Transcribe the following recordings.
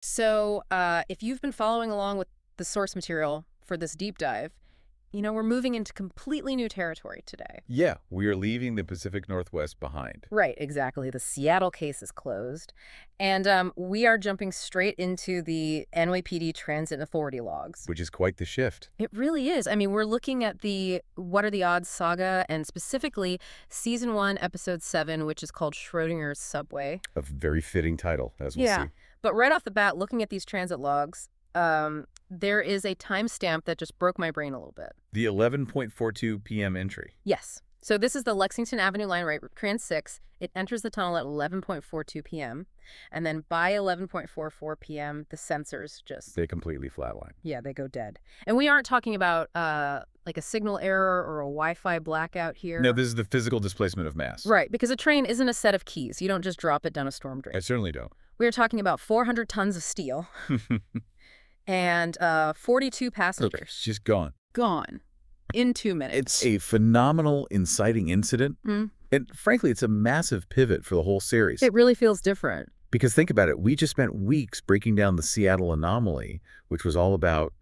So, if you've been following along with the source material for this deep dive, we're moving into completely new territory today. Yeah, we are leaving the Pacific Northwest behind, Right, exactly. The Seattle case is closed. And we are jumping straight into the NYPD Transit Authority logs. which is quite the shift. It really is. I mean, we're looking at the What Are the Odds saga, and specifically Season 1, Episode 7, which is called Schrodinger's Subway. A very fitting title, as we'll Yeah. see. But right off the bat, looking at these transit logs, there is a timestamp that just broke my brain a little bit. The 11:42 p.m. entry. Yes. So this is the Lexington Avenue line, right? Trans 6. It enters the tunnel at 11:42 p.m. And then by 11:44 p.m., the sensors just, They completely flatline. yeah, they go dead. And we aren't talking about like a signal error or a Wi-Fi blackout here. No, this is the physical displacement of mass. Right, because a train isn't a set of keys. You don't just drop it down a storm drain. I certainly don't. We're talking about 400 tons of steel and 42 passengers. Just gone. Gone in 2 minutes. It's a phenomenal, inciting incident. Mm. And frankly, it's a massive pivot for the whole series. It really feels different. Because think about it. We just spent weeks breaking down the Seattle anomaly, which was all about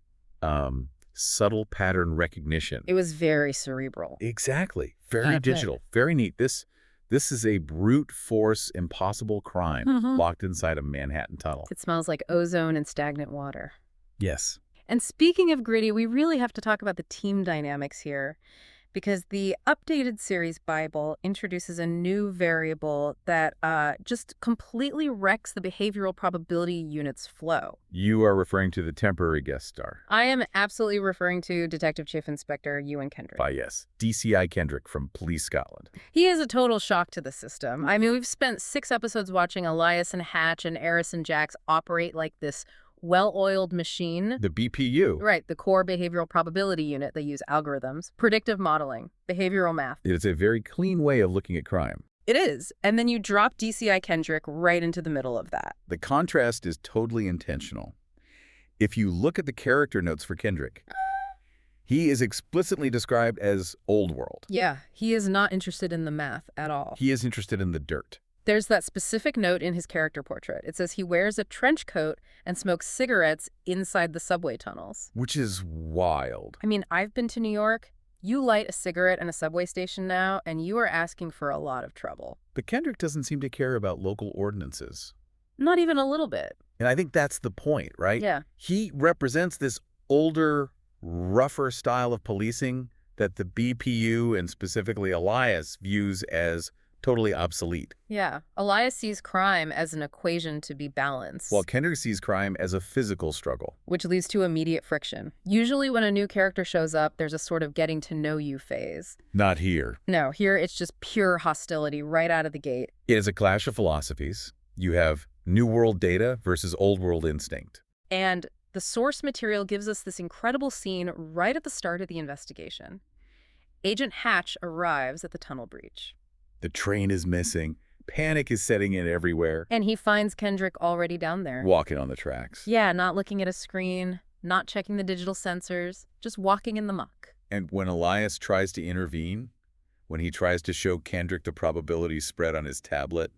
subtle pattern recognition. It was very cerebral. Exactly. Very I bet. digital. Very neat. This is a brute force impossible crime Mhm. locked inside a Manhattan tunnel. It smells like ozone and stagnant water. Yes. And speaking of gritty, we really have to talk about the team dynamics here, because the updated series Bible introduces a new variable that just completely wrecks the behavioral probability unit's flow. You are referring to the temporary guest star. I am absolutely referring to Detective Chief Inspector Ewan Kendrick. Why, yes. DCI Kendrick from Police Scotland. He is a total shock to the system. I mean, we've spent 6 episodes watching Elias and Hatch and Eris and Jax operate like this well-oiled machine. The BPU. Right, the core behavioral probability unit. They use algorithms, predictive modeling, behavioral math. It's a very clean way of looking at crime. It is. And then you drop DCI Kendrick right into the middle of that. The contrast is totally intentional. If you look at the character notes for Kendrick, he is explicitly described as old world. Yeah, he is not interested in the math at all. He is interested in the dirt. There's that specific note in his character portrait. It says he wears a trench coat and smokes cigarettes inside the subway tunnels. Which is wild. I mean, I've been to New York. You light a cigarette in a subway station now, and you are asking for a lot of trouble. But Kendrick doesn't seem to care about local ordinances. Not even a little bit. And I think that's the point, right? Yeah. He represents this older, rougher style of policing that the BPU and specifically Elias views as totally obsolete. Yeah. Elias sees crime as an equation to be balanced, While Kendrick sees crime as a physical struggle. which leads to immediate friction. Usually when a new character shows up, there's a sort of getting to know you phase. Not here. No, here it's just pure hostility right out of the gate. It is a clash of philosophies. You have New World data versus Old World instinct. And the source material gives us this incredible scene right at the start of the investigation. Agent Hatch arrives at the tunnel breach, The train is missing. Panic is setting in everywhere. and he finds Kendrick already down there. Walking on the tracks. Yeah, not looking at a screen, not checking the digital sensors, just walking in the muck. And when Elias tries to intervene, when he tries to show Kendrick the probability spread on his tablet,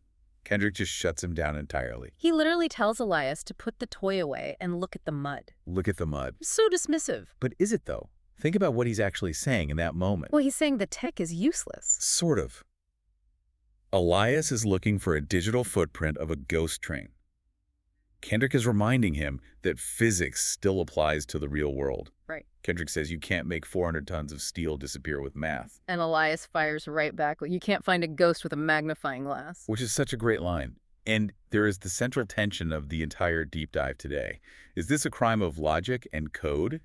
Kendrick just shuts him down entirely. He literally tells Elias to put the toy away and look at the mud. Look at the mud. So dismissive. But is it, though? Think about what he's actually saying in that moment. Well, he's saying the tech is useless. Sort of. Elias is looking for a digital footprint of a ghost train. Kendrick is reminding him that physics still applies to the real world. Right. Kendrick says you can't make 400 tons of steel disappear with math, And Elias fires right back. You can't find a ghost with a magnifying glass. which is such a great line. And there is the central tension of the entire deep dive today. Is this a crime of logic and code,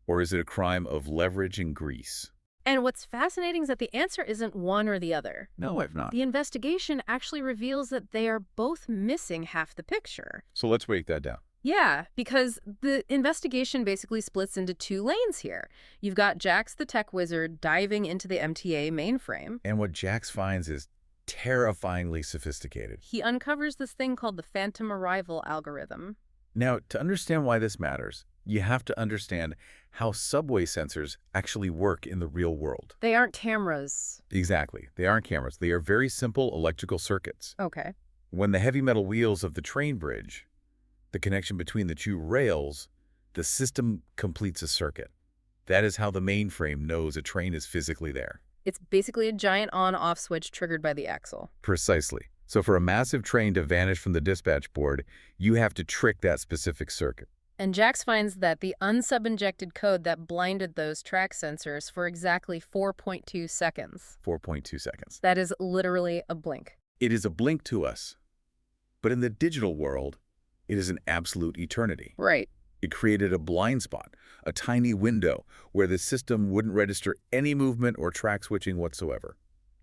or is it a crime of leverage and grease? And what's fascinating is that the answer isn't one or the other. No, I've not. The investigation actually reveals that they are both missing half the picture. So let's break that down. Yeah, because the investigation basically splits into 2 lanes here. You've got Jax the tech wizard diving into the MTA mainframe. And what Jax finds is terrifyingly sophisticated. He uncovers this thing called the phantom arrival algorithm. Now, to understand why this matters, you have to understand how subway sensors actually work in the real world. They aren't cameras. Exactly. They aren't cameras. They are very simple electrical circuits. Okay. When the heavy metal wheels of the train bridge The connection between the two rails, the system completes a circuit. That is how the mainframe knows a train is physically there. It's basically a giant on-off switch triggered by the axle. Precisely. So for a massive train to vanish from the dispatch board, you have to trick that specific circuit. And Jax finds that the unsub-injected code that blinded those track sensors for exactly 4.2 seconds. 4.2 seconds. That is literally a blink. It is a blink to us. But in the digital world, it is an absolute eternity. Right. It created a blind spot, a tiny window where the system wouldn't register any movement or track switching whatsoever.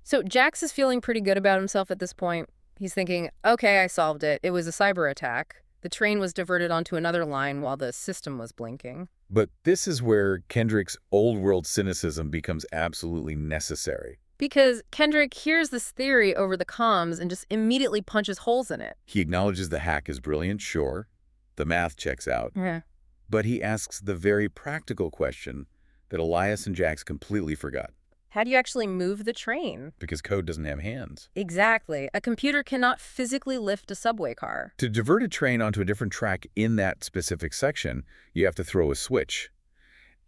So Jax is feeling pretty good about himself at this point. He's thinking, okay, I solved it. It was a cyber attack. The train was diverted onto another line while the system was blinking. But this is where Kendrick's old-world cynicism becomes absolutely necessary. Because Kendrick hears this theory over the comms and just immediately punches holes in it. He acknowledges the hack is brilliant, sure. The math checks out. Yeah. But he asks the very practical question that Elias and Jax completely forgot. How do you actually move the train? Because code doesn't have hands. Exactly. A computer cannot physically lift a subway car. To divert a train onto a different track in that specific section, you have to throw a switch.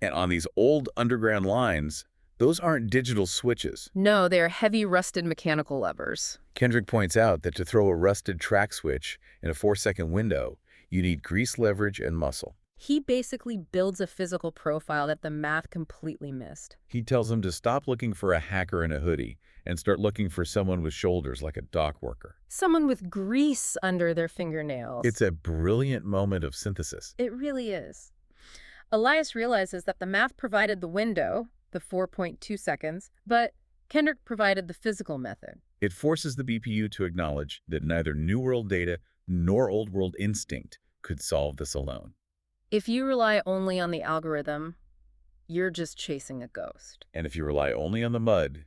And on these old underground lines, those aren't digital switches. No, they are heavy, rusted mechanical levers. Kendrick points out that to throw a rusted track switch in a 4-second window, you need grease leverage and muscle. He basically builds a physical profile that the math completely missed. He tells them to stop looking for a hacker in a hoodie and start looking for someone with shoulders like a dock worker. Someone with grease under their fingernails. It's a brilliant moment of synthesis. It really is. Elias realizes that the math provided the window, the 4.2 seconds, but Kendrick provided the physical method. It forces the BPU to acknowledge that neither New World data nor Old World instinct could solve this alone. If you rely only on the algorithm, you're just chasing a ghost. And if you rely only on the mud,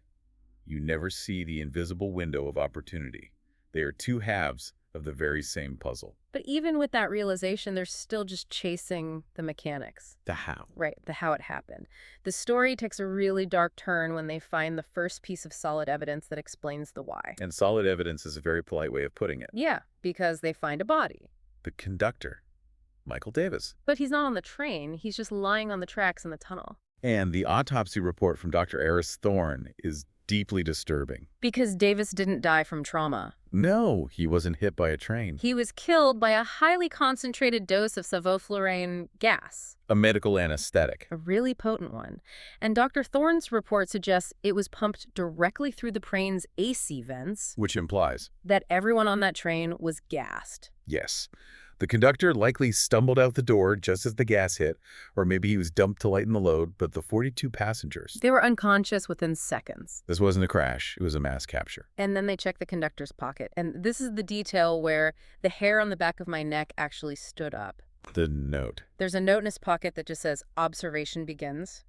you never see the invisible window of opportunity. They are two halves of the very same puzzle. But even with that realization, they're still just chasing the mechanics. The how. Right, the how it happened. The story takes a really dark turn when they find the first piece of solid evidence that explains the why. And solid evidence is a very polite way of putting it. Yeah, because they find a body. The conductor, Michael Davis. But he's not on the train, he's just lying on the tracks in the tunnel. And the autopsy report from Dr. Eris Thorne is deeply disturbing. Because Davis didn't die from trauma. No, he wasn't hit by a train. He was killed by a highly concentrated dose of sevoflurane gas. A medical anesthetic. A really potent one. And Dr. Thorne's report suggests it was pumped directly through the train's AC vents. Which implies that everyone on that train was gassed. yes. The conductor likely stumbled out the door just as the gas hit, or maybe he was dumped to lighten the load, but the 42 passengers. They were unconscious within seconds. This wasn't a crash, it was a mass capture. And then they checked the conductor's pocket. And this is the detail where the hair on the back of my neck actually stood up. The note. There's a note in his pocket that just says, observation begins.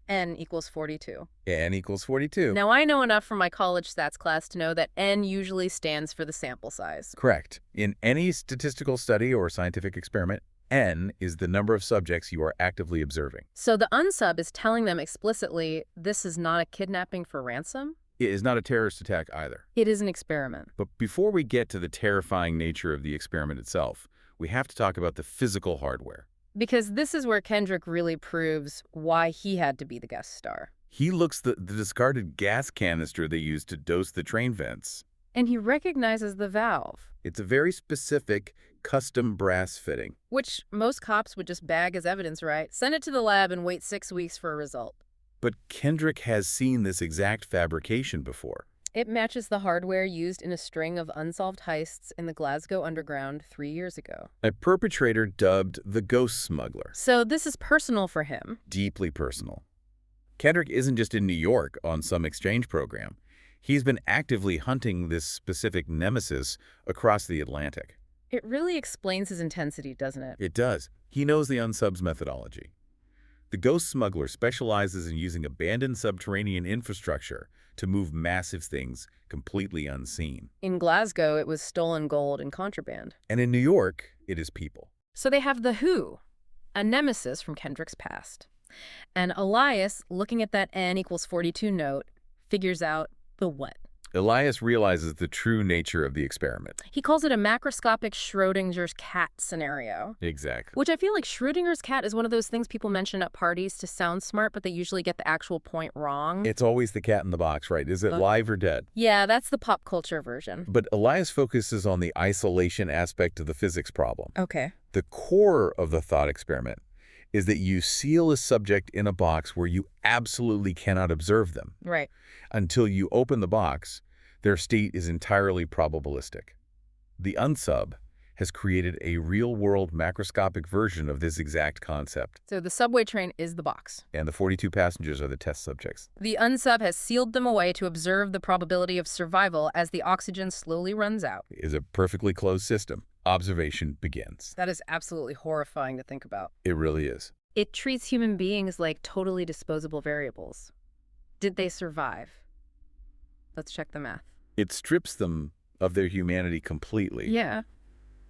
N equals 42. N equals 42. Now, I know enough from my college stats class to know that N usually stands for the sample size. Correct. In any statistical study or scientific experiment, N is the number of subjects you are actively observing. So the unsub is telling them explicitly, this is not a kidnapping for ransom. It is not a terrorist attack either. It is an experiment. But before we get to the terrifying nature of the experiment itself, we have to talk about the physical hardware. Because this is where Kendrick really proves why he had to be the guest star. He looks the discarded gas canister they used to dose the train vents. And he recognizes the valve. It's a very specific, custom brass fitting. Which most cops would just bag as evidence, right? Send it to the lab and wait 6 weeks for a result. But Kendrick has seen this exact fabrication before. It matches the hardware used in a string of unsolved heists in the Glasgow Underground 3 years ago. A perpetrator dubbed the Ghost Smuggler. So this is personal for him. Deeply personal. Kendrick isn't just in New York on some exchange program. He's been actively hunting this specific nemesis across the Atlantic. It really explains his intensity, doesn't it? It does. He knows the unsub's methodology. The Ghost Smuggler specializes in using abandoned subterranean infrastructure to move massive things completely unseen. In Glasgow, it was stolen gold and contraband. And in New York, it is people. So they have the who, a nemesis from Kendrick's past. And Elias, looking at that N equals 42 note, figures out the what. Elias realizes the true nature of the experiment. He calls it a macroscopic Schrodinger's cat scenario. Exactly. Which I feel like Schrodinger's cat is one of those things people mention at parties to sound smart, but they usually get the actual point wrong. It's always the cat in the box, right? Is it live or dead? Yeah, that's the pop culture version. But Elias focuses on the isolation aspect of the physics problem. Okay. The core of the thought experiment is that you seal a subject in a box where you absolutely cannot observe them. Right. Until you open the box, their state is entirely probabilistic. The unsub has created a real-world macroscopic version of this exact concept. So the subway train is the box. And the 42 passengers are the test subjects. The unsub has sealed them away to observe the probability of survival as the oxygen slowly runs out. It is a perfectly closed system. Observation begins. That is absolutely horrifying to think about. It really is. It treats human beings like totally disposable variables. Did they survive? Let's check the math. It strips them of their humanity completely. Yeah.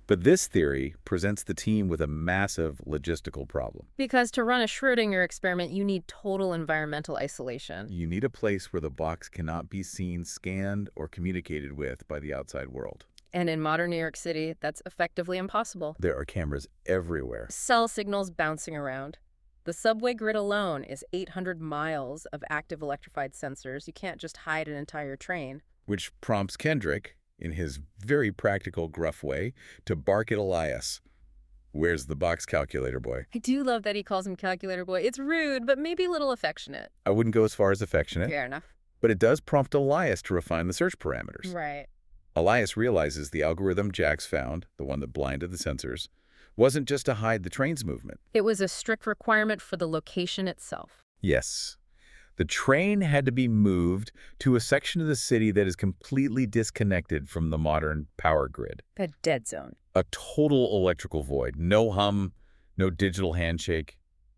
But this theory presents the team with a massive logistical problem. Because to run a Schrödinger experiment, you need total environmental isolation. You need a place where the box cannot be seen, scanned, or communicated with by the outside world. And in modern New York City, that's effectively impossible. There are cameras everywhere. Cell signals bouncing around. The subway grid alone is 800 miles of active electrified sensors. You can't just hide an entire train. Which prompts Kendrick, in his very practical, gruff way, to bark at Elias. Where's the box calculator boy? I do love that he calls him calculator boy. It's rude, but maybe a little affectionate. I wouldn't go as far as affectionate. Fair enough. But it does prompt Elias to refine the search parameters. Right. Elias realizes the algorithm Jax found, the one that blinded the sensors, wasn't just to hide the train's movement. It was a strict requirement for the location itself. Yes. The train had to be moved to a section of the city that is completely disconnected from the modern power grid. A dead zone. A total electrical void. No hum, no digital handshake,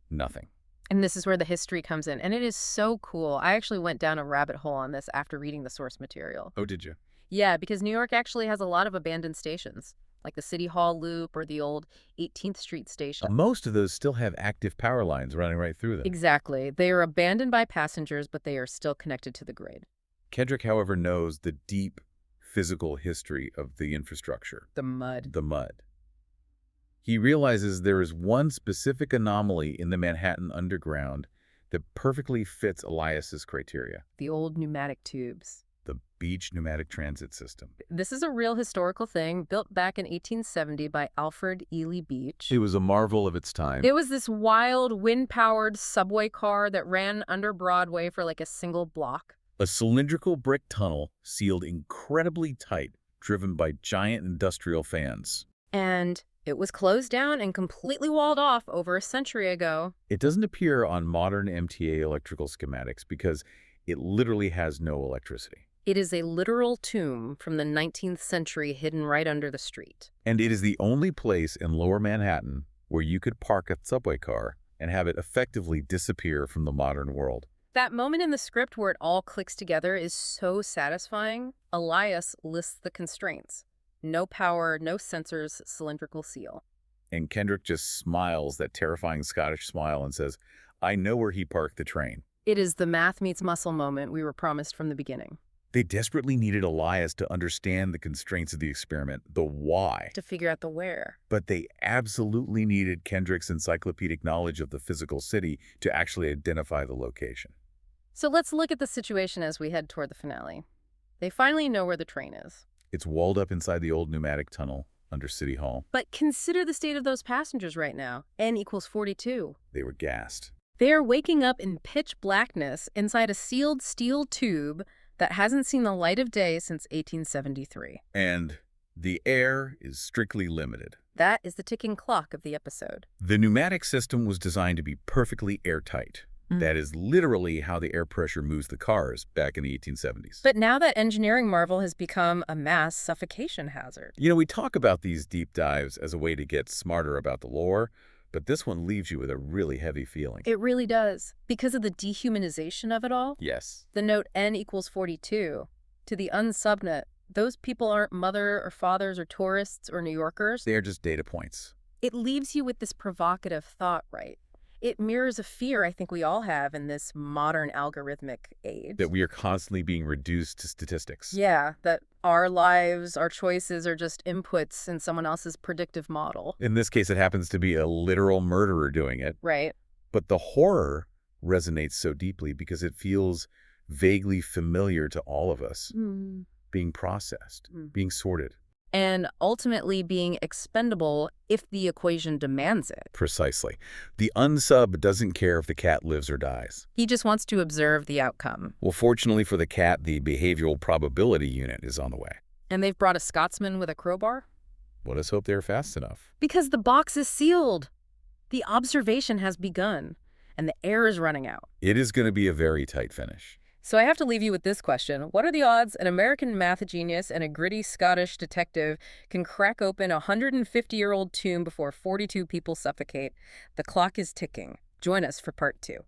nothing. And this is where the history comes in. And it is so cool. I actually went down a rabbit hole on this after reading the source material. Oh, did you? Yeah, because New York actually has a lot of abandoned stations, like the City Hall Loop or the old 18th Street station. Most of those still have active power lines running right through them. Exactly. They are abandoned by passengers, but they are still connected to the grid. Kendrick, however, knows the deep physical history of the infrastructure. The mud. The mud. He realizes there is one specific anomaly in the Manhattan Underground that perfectly fits Elias's criteria. The old pneumatic tubes. The beach pneumatic transit system. This is a real historical thing built back in 1870 by Alfred Ely Beach. It was a marvel of its time. It was this wild, wind-powered subway car that ran under Broadway for like a single block. A cylindrical brick tunnel sealed incredibly tight, driven by giant industrial fans. And it was closed down and completely walled off over a century ago. It doesn't appear on modern MTA electrical schematics because it literally has no electricity. It is a literal tomb from the 19th century hidden right under the street. And it is the only place in Lower Manhattan where you could park a subway car and have it effectively disappear from the modern world. That moment in the script where it all clicks together is so satisfying. Elias lists the constraints. No power, no sensors, cylindrical seal. And Kendrick just smiles that terrifying Scottish smile and says, I know where he parked the train. It is the math meets muscle moment we were promised from the beginning. They desperately needed Elias to understand the constraints of the experiment, the why. To figure out the where. But they absolutely needed Kendrick's encyclopedic knowledge of the physical city to actually identify the location. So let's look at the situation as we head toward the finale. They finally know where the train is. It's walled up inside the old pneumatic tunnel under City Hall. But consider the state of those passengers right now. N equals 42. They were gassed. They are waking up in pitch blackness inside a sealed steel tube that hasn't seen the light of day since 1873. And the air is strictly limited. That is the ticking clock of the episode. The pneumatic system was designed to be perfectly airtight. That is literally how the air pressure moves the cars back in the 1870s. But now that engineering marvel has become a mass suffocation hazard. You know, we talk about these deep dives as a way to get smarter about the lore, but this one leaves you with a really heavy feeling. It really does. Because of the dehumanization of it all. Yes. The note N equals 42. To the unsubnet, those people aren't mother or fathers or tourists or New Yorkers. They are just data points. It leaves you with this provocative thought, right? It mirrors a fear I think we all have in this modern algorithmic That age. we are constantly being reduced to statistics. Yeah, that our lives, our choices are just inputs in someone else's predictive model. In this case, it happens to be a literal murderer doing it. Right. But the horror resonates so deeply because it feels vaguely familiar to all of us, Mm. being processed, Mm. being sorted. And ultimately being expendable if the equation demands it. Precisely. The unsub doesn't care if the cat lives or dies. He just wants to observe the outcome. Well, fortunately for the cat, the behavioral probability unit is on the way. And they've brought a Scotsman with a crowbar? Let us hope they're fast enough. Because the box is sealed. The observation has begun, and the air is running out. It is going to be a very tight finish. So I have to leave you with this question. What are the odds an American math genius and a gritty Scottish detective can crack open a 150-year-old tomb before 42 people suffocate? The clock is ticking. Join us for part 2.